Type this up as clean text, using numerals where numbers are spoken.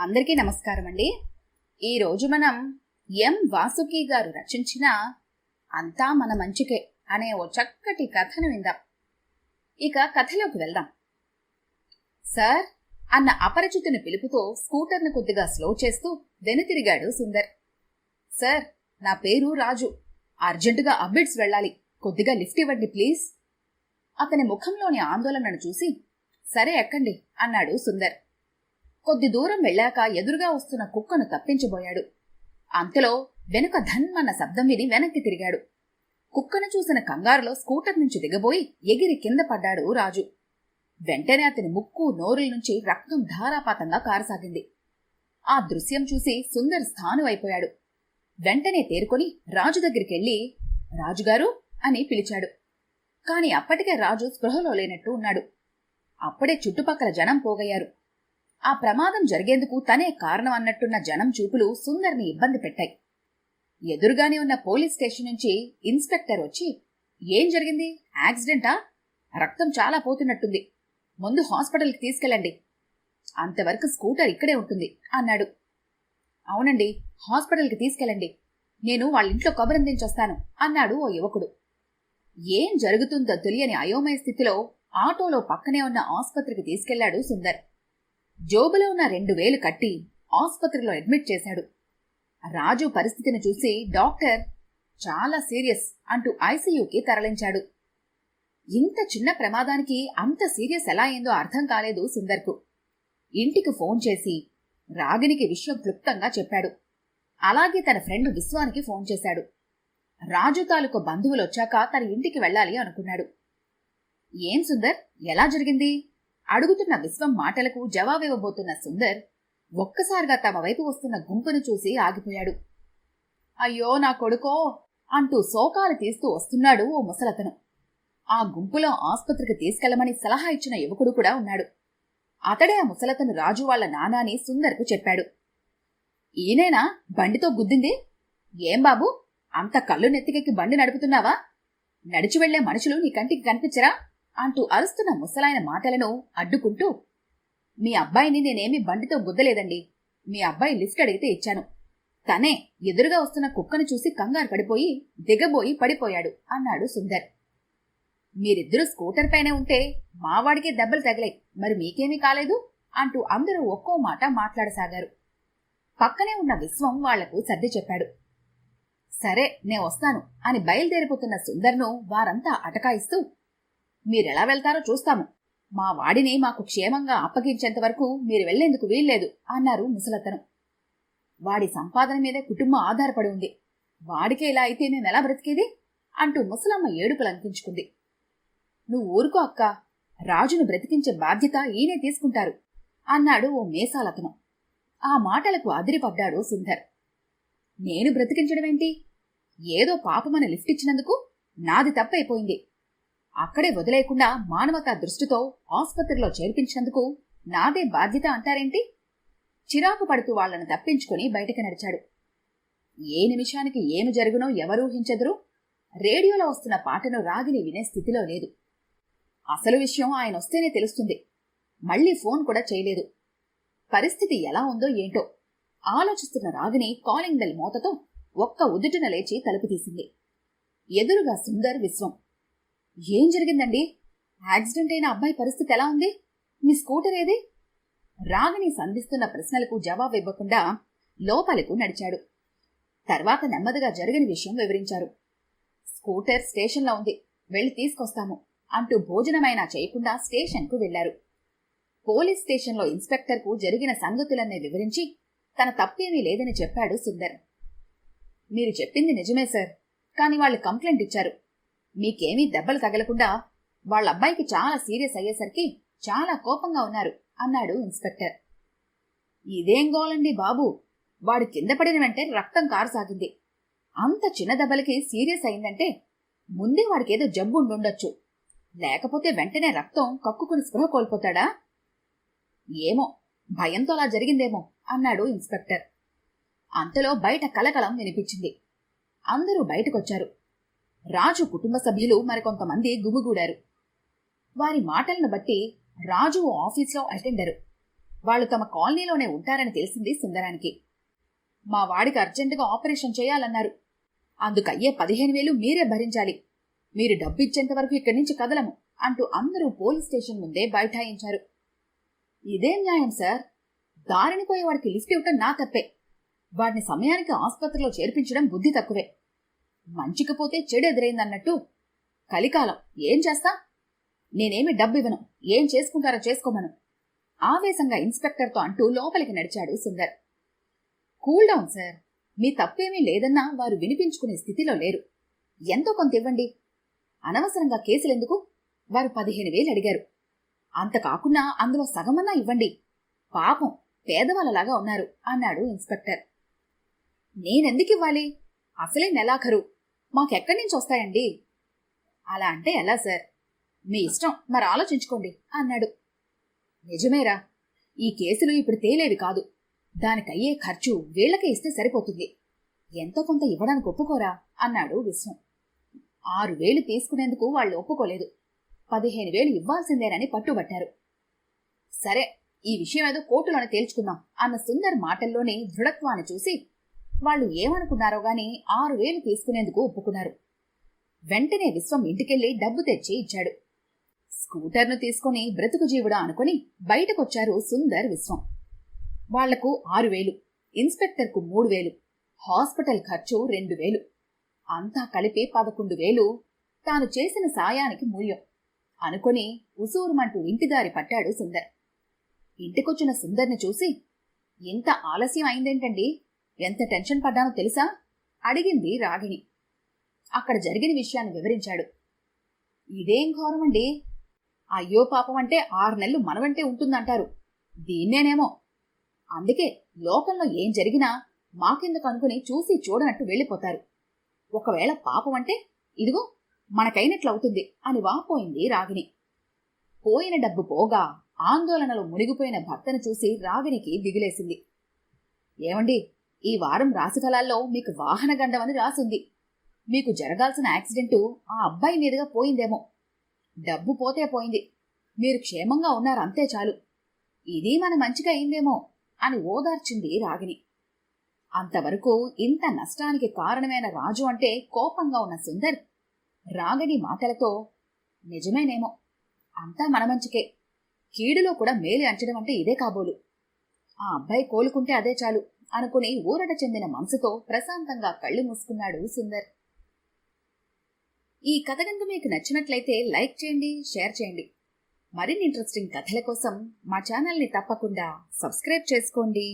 అందరికీ నమస్కారం అండి. ఈరోజు మనం ఎం వాసుకి గారు రచించిన అంతా మన మంచికే అనే ఓ చక్కటి కథను విందాం. ఇక కథలోకి వెళ్దాం. సార్ అన్న అపరిచితుని పిలుపుతో స్కూటర్ను కొద్దిగా స్లో చేస్తూ వెనుతిరిగాడు సుందర్. సార్, నా పేరు రాజు. అర్జెంటుగా అబిడ్స్ వెళ్ళాలి. కొద్దిగా లిఫ్ట్ ఇవ్వండి ప్లీజ్. అతని ముఖంలోని ఆందోళనను చూసి సరే ఎక్కండి అన్నాడు సుందర్. కొద్ది దూరం వెళ్ళాక ఎదురుగా వస్తున్న కుక్కను తప్పించబోయాడు. అంతలో వెనుక ధన్మన్న శబ్దం విని వెనక్కి తిరిగాడు. కుక్కను చూసిన కంగారులో స్కూటర్ నుంచి దిగబోయి ఎగిరి కింద పడ్డాడు రాజు. వెంటనే అతని ముక్కు నోరుల నుంచి రక్తం ధారాపాతంగా కారసాగింది. ఆ దృశ్యం చూసి సుందర్ స్థానువైపోయాడు. వెంటనే తేరుకొని రాజు దగ్గరికెళ్ళి రాజుగారు అని పిలిచాడు. కాని అప్పటికే రాజు స్పృహలో లేనట్టు ఉన్నాడు. అప్పుడే చుట్టుపక్కల జనం పోగయ్యారు. ఆ ప్రమాదం జరిగేందుకు తనే కారణం అన్నట్టున్న జనం చూపులు సుందర్ని ఇబ్బంది పెట్టాయి. ఎదురుగానే ఉన్న పోలీస్ స్టేషన్ నుంచి ఇన్స్పెక్టర్ వచ్చి, ఏం జరిగింది? యాక్సిడెంటా? రక్తం చాలా పోతున్నట్టుంది. ముందు హాస్పిటల్కి తీసుకెళ్ళండి. అంతవరకు స్కూటర్ ఇక్కడే ఉంటుంది అన్నాడు. అవునండి, హాస్పిటల్కి తీసుకెళ్ళండి. నేను వాళ్ళింట్లో కబురందించొస్తాను అన్నాడు ఓ యువకుడు. ఏం జరుగుతుందో తెలియని అయోమయ స్థితిలో ఆటోలో పక్కనే ఉన్న ఆసుపత్రికి తీసుకెళ్లాడు సుందర్. జోబులో ఉన్న 2000 కట్టి ఆసుపత్రిలో అడ్మిట్ చేశాడు. రాజు పరిస్థితిని చూసి డాక్టర్ చాలా సీరియస్ అంటూ ఐసీయూకి తరలించాడు. ఇంత చిన్న ప్రమాదానికి అంత సీరియస్ ఎలా అయిందో అర్థం కాలేదు సుందర్కు. ఇంటికి ఫోన్ చేసి రాగినికి విషయం క్లుప్తంగా చెప్పాడు. అలాగే తన ఫ్రెండ్ విశ్వానికి ఫోన్ చేశాడు. రాజు తాలూకు బంధువులొచ్చాక తన ఇంటికి వెళ్ళాలి అనుకున్నాడు. ఏం సుందర్, ఎలా జరిగింది అడుగుతున్న విశ్వం మాటలకు జవాబివ్వబోతున్న సుందర్ ఒక్కసారిగా తమ వైపు వస్తున్న గుంపును చూసి ఆగిపోయాడు. అయ్యో నా కొడుకో అంటూ శోకాలు తీస్తూ వస్తున్నాడు ఓ ముసలతను. ఆ గుంపులో ఆసుపత్రికి తీసుకెళ్లమని సలహా ఇచ్చిన యువకుడు కూడా ఉన్నాడు. అతడే ఆ ముసలతను రాజు వాళ్ల నానాని సుందర్కు చెప్పాడు. ఈయనేనా బండితో గుద్దింది? ఏం బాబు, అంత కళ్ళు నెత్తికెక్కి బండి నడుపుతున్నావా? నడిచి వెళ్లే మనుషులు నీ కంటికి కనిపించరా అంటూ అరుస్తున్న ముసలాయన మాటలను అడ్డుకుంటూ, మీ అబ్బాయిని నేనేమీ బండితో గుద్దలేదండి. మీ అబ్బాయి లిఫ్ట్ అడిగితే ఇచ్చాను. తనే ఎదురుగా వస్తున్న కుక్కను చూసి కంగారు పడిపోయి దిగబోయి పడిపోయాడు అన్నాడు సుందర్. మీరిద్దరూ స్కూటర్ పైనే ఉంటే మావాడికే దెబ్బలు తగిలాయి, మరి మీకేమీ కాలేదు అంటూ అందరూ ఒక్కో మాట మాట్లాడసాగారు. పక్కనే ఉన్న విశ్వం వాళ్లకు సర్ది చెప్పాడు. సరే నే వస్తాను అని బయలుదేరిపోతున్న సుందర్ను వారంతా అటకాయిస్తూ, మీరెలా వెళ్తారో చూస్తాము. మా వాడిని మాకు క్షేమంగా అప్పగించేంత వరకు మీరు వెళ్లేందుకు వీల్లేదు అన్నారు ముసలతను. వాడి సంపాదన మీదే కుటుంబం ఆధారపడి ఉంది. వాడికే ఇలా అయితే మేమెలా బ్రతికేది అంటూ ముసలమ్మ ఏడుపులంకించుకుంది. నువ్వు ఊరుకో అక్క, రాజును బ్రతికించే బాధ్యత ఈయనే తీసుకుంటారు అన్నాడు ఓ మేసాలతను. ఆ మాటలకు అదిరిపడ్డాడు సుందర్. నేను బ్రతికించడమేంటి? ఏదో పాపమని లిఫ్ట్ ఇచ్చినందుకు నాది తప్పైపోయింది. అక్కడే వదిలేకుండా మానవతా దృష్టితో ఆసుపత్రిలో చేర్పించినందుకు నాదే బాధ్యత అంటారేంటి? చిరాకు పడుతూ వాళ్లను తప్పించుకుని బయటికి నడిచాడు. ఏ నిమిషానికి ఏమి జరుగునో ఎవరూహించెదరు. రేడియోలో వస్తున్న పాటను రాగిని వినే స్థితిలో లేదు. అసలు విషయం ఆయన వస్తేనే తెలుస్తుంది. మళ్లీ ఫోన్ కూడా చేయలేదు. పరిస్థితి ఎలా ఉందో ఏంటో ఆలోచిస్తున్న రాగిని కాలింగ్ బెల్ మోతతో ఒక్క ఉదుటిన లేచి తలుపు తీసింది. ఎదురుగా సుందర్, విశ్వం. ఏం జరిగిందండి? యాక్సిడెంట్ అయిన అబ్బాయి పరిస్థితి ఎలా ఉంది? మీ స్కూటర్ ఏది? రాగిని సంధిస్తున్న ప్రశ్నలకు జవాబివ్వకుండా లోపలకు నడిచాడు. తర్వాత నెమ్మదిగా జరిగిన విషయం వివరించారు. స్కూటర్ స్టేషన్లో ఉంది, వెళ్లి తీసుకొస్తాము అంటూ భోజనమైనా చేయకుండా స్టేషన్కు వెళ్లారు. పోలీస్ స్టేషన్లో ఇన్స్పెక్టర్కు జరిగిన సంగతులన్నీ వివరించి తన తప్పేమీ లేదని చెప్పాడు సుందర్. మీరు చెప్పింది నిజమే సార్, కాని వాళ్ళు కంప్లైంట్ ఇచ్చారు. మీకేమీ దెబ్బలు తగలకుండా వాళ్ళ అబ్బాయికి చాలా సీరియస్ అయ్యేసరికి చాలా కోపంగా ఉన్నారు అన్నాడు ఇన్స్పెక్టర్. ఇదేం గోలండి బాబు, వాడు కింద పడిన వెంటనే రక్తం కారసాగింది. అంత చిన్న దెబ్బలకి సీరియస్ అయిందంటే ముందే వాడికేదో జబ్బు ఉండుండొచ్చు. లేకపోతే వెంటనే రక్తం కక్కుకుని స్పృహ కోల్పోతాడా? ఏమో, భయంతో అలా జరిగిందేమో అన్నాడు ఇన్స్పెక్టర్. అంతలో బయట కలకలం వినిపించింది. అందరూ బయటకొచ్చారు. రాజు కుటుంబ సభ్యులు మరికొంతమంది గుమిగూడారు. వారి మాటలను బట్టి రాజు ఆఫీస్లో అటెండరు. వాళ్ళు తమ కాలనీలోనే ఉంటారని తెలిసింది సుందరానికి. మా వాడికి అర్జెంటుగా ఆపరేషన్ చేయాలన్నారు. అందుకయ్యే 15,000 మీరే భరించాలి. మీరు డబ్బిచ్చేంత వరకు ఇక్కడి నుంచి కదలము అంటూ అందరూ పోలీస్ స్టేషన్ ముందే బైఠాయించారు. ఇదేం న్యాయం సార్? దారిని పోయేవాడికి లిఫ్ట్ ఇవ్వటం నా తప్పే. వాడిని సమయానికి ఆసుపత్రిలో చేర్పించడం బుద్ధి తక్కువే. మంచికి పోతే చెడు ఎదురైందన్నట్టు కలికాలం ఏం చేస్తా? నేనేమి డబ్బివ్వను, ఏం చేసుకుంటారో చేసుకోమను ఆవేశంగా ఇన్స్పెక్టర్తో అంటూ లోపలికి నడిచాడు సుందర్. కూల్ డౌన్ సార్, మీ తప్పేమీ లేదన్నా వారు వినిపించుకునే స్థితిలో లేరు. ఎంతో కొంత ఇవ్వండి. అనవసరంగా కేసులెందుకు? వారు 15,000 అడిగారు. అంత కాకున్నా అందులో సగమన్నా ఇవ్వండి. పాపం పేదవాళ్ళలాగా ఉన్నారు అన్నాడు ఇన్స్పెక్టర్. నేనెందుకివ్వాలి? అసలే నెలాఖరు, మాకెక్కడి నుంచి వస్తాయండి? అలా అంటే ఎలా సార్? మీ ఇష్టం, మరి ఆలోచించుకోండి అన్నాడు. నిజమేరా, ఈ కేసులు ఇప్పుడు తేలేవి కాదు. దానికయ్యే ఖర్చు వీళ్లకే ఇస్తే సరిపోతుంది. ఎంతో కొంత ఇవ్వడానికి ఒప్పుకోరా అన్నాడు విశ్వం. 6,000 తీసుకునేందుకు వాళ్ళు ఒప్పుకోలేదు. 15,000 ఇవ్వాల్సిందేనని పట్టుబట్టారు. సరే, ఈ విషయం ఏదో కోర్టులోనే తేల్చుకుందాం అన్న సుందర్ మాటల్లోని దృఢత్వాన్ని చూసి వాళ్ళు ఏమనుకున్నారో గాని 6,000 తీసుకునేందుకు ఒప్పుకున్నారు. వెంటనే విశ్వం ఇంటికెళ్లి డబ్బు తెచ్చి ఇచ్చాడు. స్కూటర్ను తీసుకుని బ్రతుకు జీవుడా అనుకుని బయటకొచ్చారు సుందర్, విశ్వం. వాళ్లకు 6,000, ఇన్స్పెక్టర్కు 3,000, హాస్పిటల్ ఖర్చు 2,000, అంతా కలిపి 11,000 తాను చేసిన సాయానికి మూల్యం అనుకుని ఉసూరుమంటూ ఇంటిదారి పట్టాడు సుందర్. ఇంటికొచ్చిన సుందర్ని చూసి, ఇంత ఆలస్యం అయిందేంటండి? ఎంత టెన్షన్ పడ్డానో తెలుసా? అడిగింది రాగిణి. అక్కడ జరిగిన విషయాన్ని వివరించాడు. ఇదేం ఘోరమండి! అయ్యో పాపం అంటే 6 నెలలు మనవంటే ఉంటుందంటారు. దీన్నేనేమో. అందుకే లోకంలో ఏం జరిగినా మాకెందుకు అనుకుని చూసి చూడనట్టు వెళ్ళిపోతారు. ఒకవేళ పాపం అంటే ఇదిగో మనకైనట్లవుతుంది అని వాపోయింది రాగిణి. పోయిన డబ్బు పోగా ఆందోళనలో మునిగిపోయిన భర్తను చూసి రాగిణికి దిగులేసింది. ఏమండి, ఈ వారం రాశిఫలాల్లో మీకు వాహన గండమని రాసింది. మీకు జరగాల్సిన యాక్సిడెంటు ఆ అబ్బాయి మీదుగా పోయిందేమో. డబ్బు పోతే పోయింది, మీరు క్షేమంగా ఉన్నారు, అంతే చాలు. ఇది మన మంచిగా అయిందేమో అని ఓదార్చింది రాగిణి. అంతవరకు ఇంత నష్టానికి కారణమైన రాజు అంటే కోపంగా ఉన్న సుందర్ రాగిణి మాటలతో నిజమేనేమో, అంతా మన మంచికే, కీడులో కూడా మేలు అంచడం అంటే ఇదే కాబోలు. ఆ అబ్బాయి కోలుకుంటే అదే చాలు అనుకుని ఊరట చెందిన మనసుతో ప్రశాంతంగా కళ్ళు మూసుకున్నాడు సుందర్. ఈ కథ కనుక మీకు నచ్చినట్లయితే లైక్ చేయండి, షేర్ చేయండి. మరిన్ని ఇంట్రెస్టింగ్ కథల కోసం మా ఛానల్ని తప్పకుండా సబ్స్క్రైబ్ చేసుకోండి.